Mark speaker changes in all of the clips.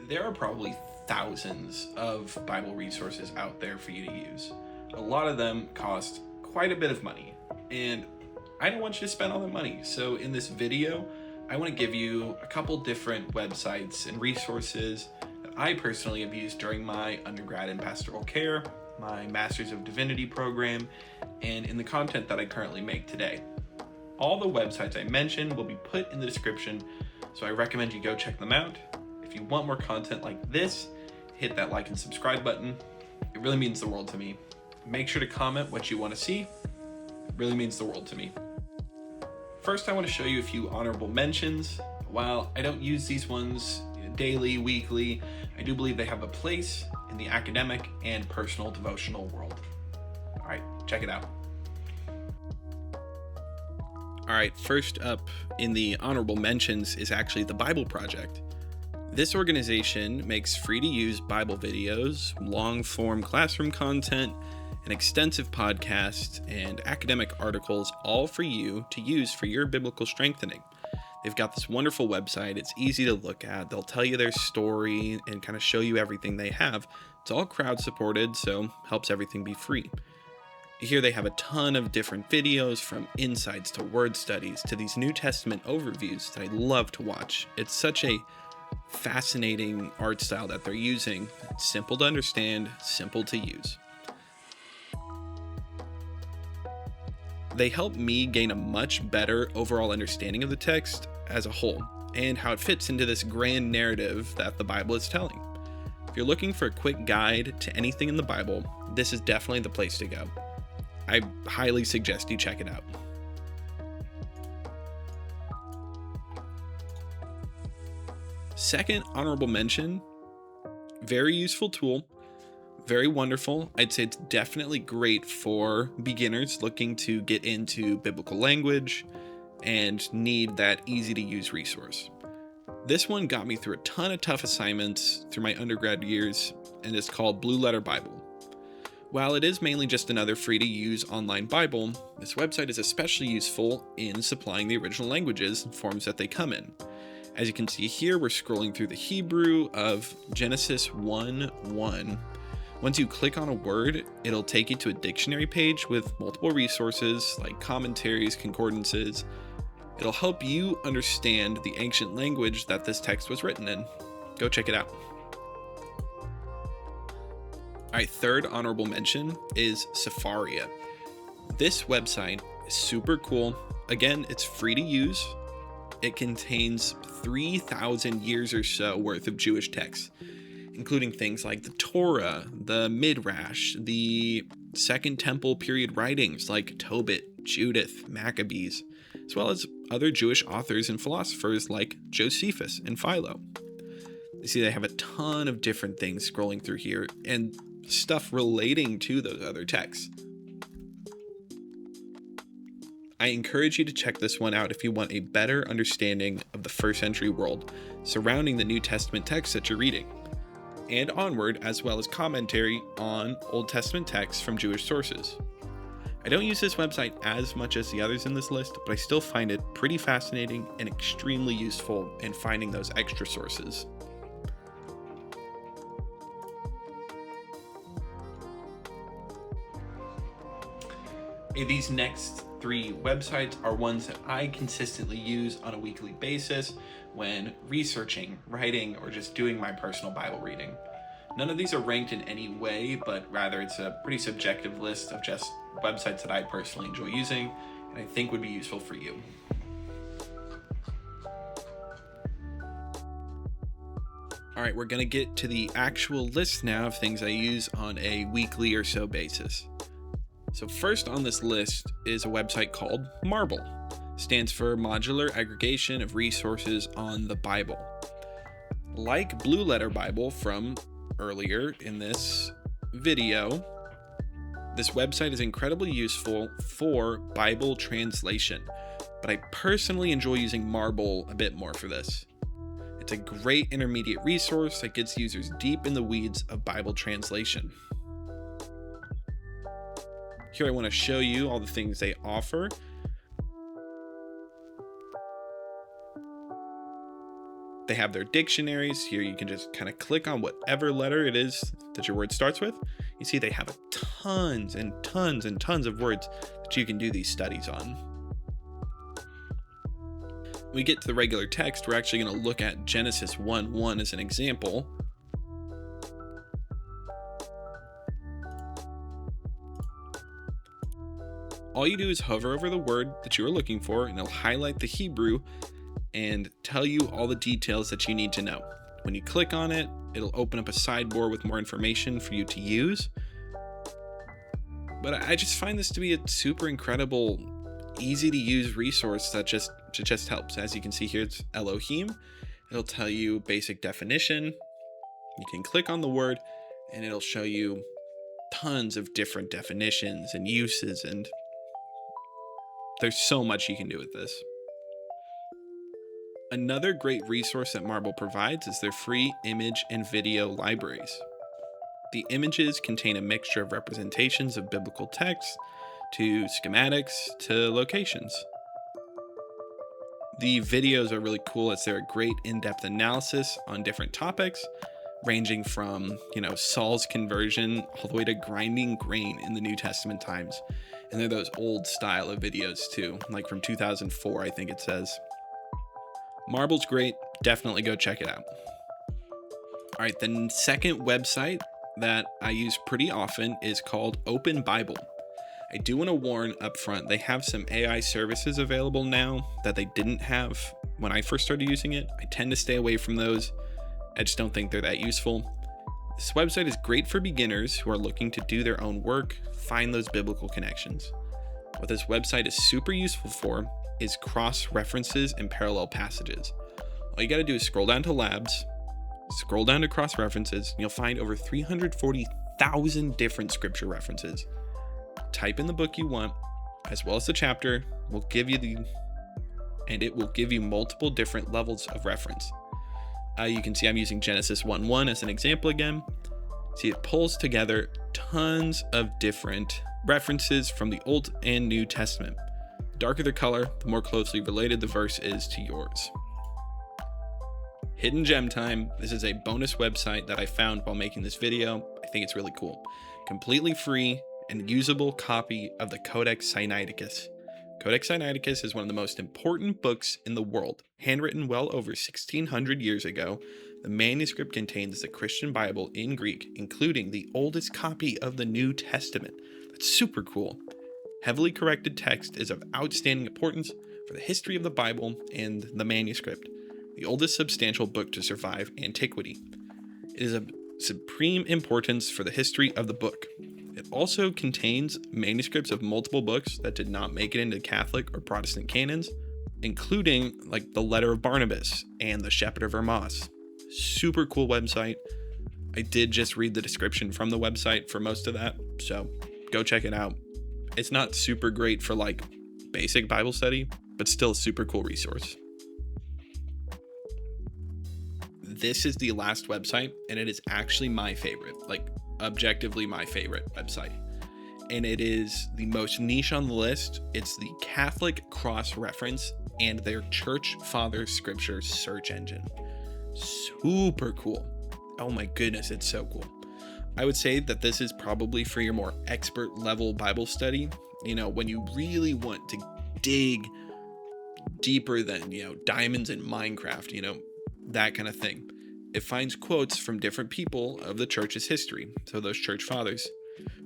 Speaker 1: There are probably thousands of Bible resources out there for you to use. A lot of them cost quite a bit of money, and I don't want you to spend all that money. So in this video, I want to give you a couple different websites and resources that I personally have used during my undergrad in pastoral care, my Master's of Divinity program, and in the content that I currently make today. All the websites I mentioned will be put in the description, so I recommend you go check them out. If you want more content like this, hit that like and subscribe button. It really means the world to me. Make sure to comment what you want to see. It really means the world to me. First, I want to show you a few honorable mentions. While I don't use these ones daily, weekly, I do believe they have a place in the academic and personal devotional world. All right, check it out. All right, first up in the honorable mentions is actually the Bible Project. This organization makes free-to-use Bible videos, long-form classroom content, an extensive podcast, and academic articles, all for you to use for your biblical strengthening. They've got this wonderful website. It's easy to look at. They'll tell you their story and kind of show you everything they have. It's all crowd-supported, so helps everything be free. Here they have a ton of different videos, from insights to word studies to these New Testament overviews that I love to watch. It's such a fascinating art style that they're using. It's simple to understand, simple to use. They help me gain a much better overall understanding of the text as a whole and how it fits into this grand narrative that the Bible is telling. If you're looking for a quick guide to anything in the Bible, this is definitely the place to go. I highly suggest you check it out. Second honorable mention, very useful tool, very wonderful. I'd say it's definitely great for beginners looking to get into biblical language and need that easy to use resource. This one got me through a ton of tough assignments through my undergrad years, and it's called Blue Letter Bible. While it is mainly just another free to use online Bible, this website is especially useful in supplying the original languages and forms that they come in. As you can see here, we're scrolling through the Hebrew of Genesis 1:1. Once you click on a word, it'll take you to a dictionary page with multiple resources like commentaries, concordances. It'll help you understand the ancient language that this text was written in. Go check it out. All right, third honorable mention is Sefaria. This website is super cool. Again, it's free to use. It contains 3,000 years or so worth of Jewish texts, including things like the Torah, the Midrash, the Second Temple period writings like Tobit, Judith, Maccabees, as well as other Jewish authors and philosophers like Josephus and Philo. You see, they have a ton of different things scrolling through here and stuff relating to those other texts. I encourage you to check this one out if you want a better understanding of the first century world surrounding the New Testament texts that you're reading, and onward, as well as commentary on Old Testament texts from Jewish sources. I don't use this website as much as the others in this list, but I still find it pretty fascinating and extremely useful in finding those extra sources. These next three websites are ones that I consistently use on a weekly basis when researching, writing, or just doing my personal Bible reading. None of these are ranked in any way, but rather it's a pretty subjective list of just websites that I personally enjoy using and I think would be useful for you. All right, we're going to get to the actual list now of things I use on a weekly or so basis. So first on this list is a website called Marble. Stands for Modular Aggregation of Resources on the Bible. Like Blue Letter Bible from earlier in this video, this website is incredibly useful for Bible translation, but I personally enjoy using Marble a bit more for this. It's a great intermediate resource that gets users deep in the weeds of Bible translation. Here I want to show you all the things they offer. They have their dictionaries. Here you can just kind of click on whatever letter it is that your word starts with. You see they have tons and tons and tons of words that you can do these studies on. When we get to the regular text, we're actually going to look at Genesis 1:1 as an example. All you do is hover over the word that you are looking for, and it'll highlight the Hebrew and tell you all the details that you need to know. When you click on it, it'll open up a sidebar with more information for you to use. But I just find this to be a super incredible, easy to use resource that just helps. As you can see here, it's Elohim. It'll tell you basic definition. You can click on the word and it'll show you tons of different definitions and uses, and there's so much you can do with this. Another great resource that Marble provides is their free image and video libraries. The images contain a mixture of representations of biblical texts, to schematics, to locations. The videos are really cool as they're a great in-depth analysis on different topics, ranging from, Saul's conversion all the way to grinding grain in the New Testament times. And they're those old style of videos too, like from 2004, I think it says. Marble's great. Definitely go check it out. All right, the second website that I use pretty often is called OpenBible. I do want to warn up front, they have some AI services available now that they didn't have when I first started using it. I tend to stay away from those. I just don't think they're that useful. This website is great for beginners who are looking to do their own work, find those biblical connections. What this website is super useful for is cross-references and parallel passages. All you got to do is scroll down to labs, scroll down to cross-references, and you'll find over 340,000 different scripture references. Type in the book you want, as well as the chapter, it will give you multiple different levels of reference. You can see I'm using Genesis 1:1 as an example again. See, it pulls together tons of different references from the Old and New Testament. The darker the color, the more closely related the verse is to yours. Hidden gem time. This is a bonus website that I found while making this video. I think it's really cool. Completely free and usable copy of the Codex Sinaiticus. Codex Sinaiticus is one of the most important books in the world. Handwritten well over 1600 years ago, the manuscript contains the Christian Bible in Greek, including the oldest copy of the New Testament. That's super cool. Heavily corrected text is of outstanding importance for the history of the Bible and the manuscript, the oldest substantial book to survive antiquity. It is of supreme importance for the history of the book. It also contains manuscripts of multiple books that did not make it into Catholic or Protestant canons, including like the Letter of Barnabas and the Shepherd of Hermas. Super cool website. I did just read the description from the website for most of that, so go check it out. It's not super great for like basic Bible study, but still a super cool resource. This is the last website, and it is actually my favorite, like objectively my favorite website. And it is the most niche on the list. It's the Catholic Cross-Reference and their Church Father Scripture search engine. Super cool. Oh my goodness, it's so cool. I would say that this is probably for your more expert level Bible study. When you really want to dig deeper than, diamonds in Minecraft, that kind of thing. It finds quotes from different people of the church's history, so those church fathers,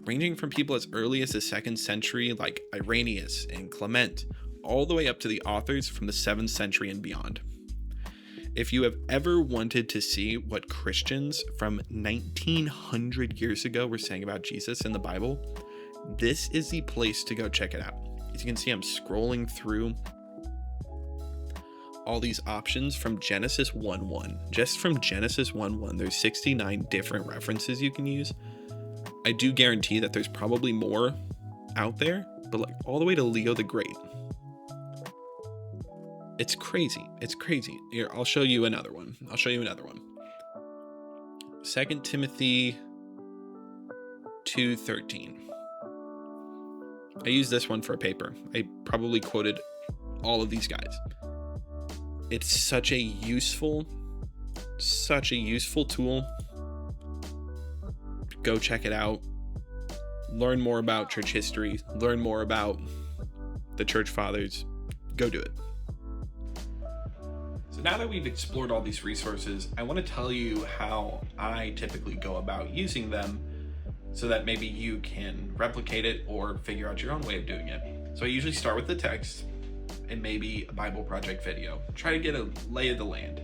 Speaker 1: ranging from people as early as the 2nd century like Irenaeus and Clement, all the way up to the authors from the 7th century and beyond. If you have ever wanted to see what Christians from 1900 years ago were saying about Jesus in the Bible, this is the place to go check it out. As you can see, I'm scrolling through all these options from Genesis 1:1. Just from Genesis 1:1, there's 69 different references you can use. I do guarantee that there's probably more out there, but like all the way to Leo the Great. It's crazy. It's crazy. Here, I'll show you another one. 2 Timothy 2:13. I used this one for a paper. I probably quoted all of these guys. It's such a useful such a useful tool. Go check it out. Learn more about church history. Learn more about the church fathers. Go do it. So now that we've explored all these resources, I want to tell you how I typically go about using them so that maybe you can replicate it or figure out your own way of doing it. So I usually start with the text and maybe a Bible project video. Try to get a lay of the land.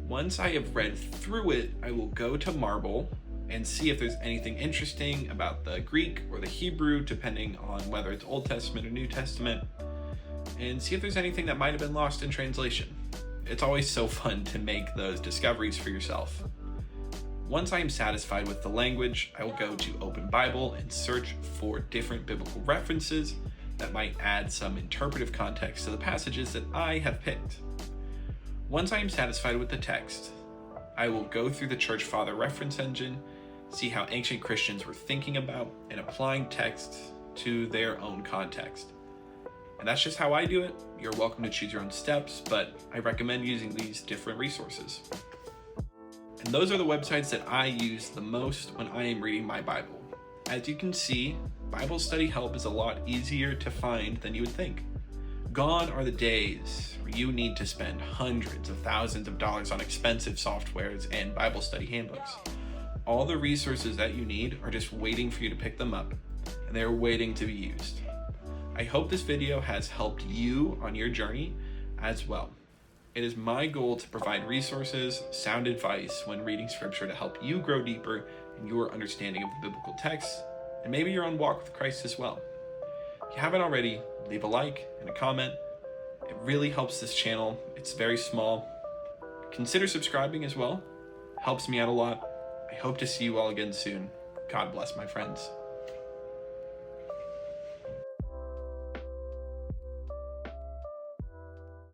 Speaker 1: Once I have read through it, I will go to Marble and see if there's anything interesting about the Greek or the Hebrew, depending on whether it's Old Testament or New Testament, and see if there's anything that might have been lost in translation. It's always so fun to make those discoveries for yourself. Once I am satisfied with the language, I will go to OpenBible and search for different biblical references that might add some interpretive context to the passages that I have picked. Once I am satisfied with the text, I will go through the Church Father reference engine, see how ancient Christians were thinking about and applying text to their own context. And that's just how I do it. You're welcome to choose your own steps, but I recommend using these different resources. And those are the websites that I use the most when I am reading my Bible. As you can see, Bible study help is a lot easier to find than you would think. Gone are the days where you need to spend hundreds of thousands of dollars on expensive softwares and Bible study handbooks. All the resources that you need are just waiting for you to pick them up, and they're waiting to be used. I hope this video has helped you on your journey as well. It is my goal to provide resources, sound advice when reading scripture to help you grow deeper in your understanding of the biblical text, and maybe your own walk with Christ as well. If you haven't already, leave a like and a comment. It really helps this channel. It's very small. Consider subscribing as well. Helps me out a lot. I hope to see you all again soon. God bless, my friends.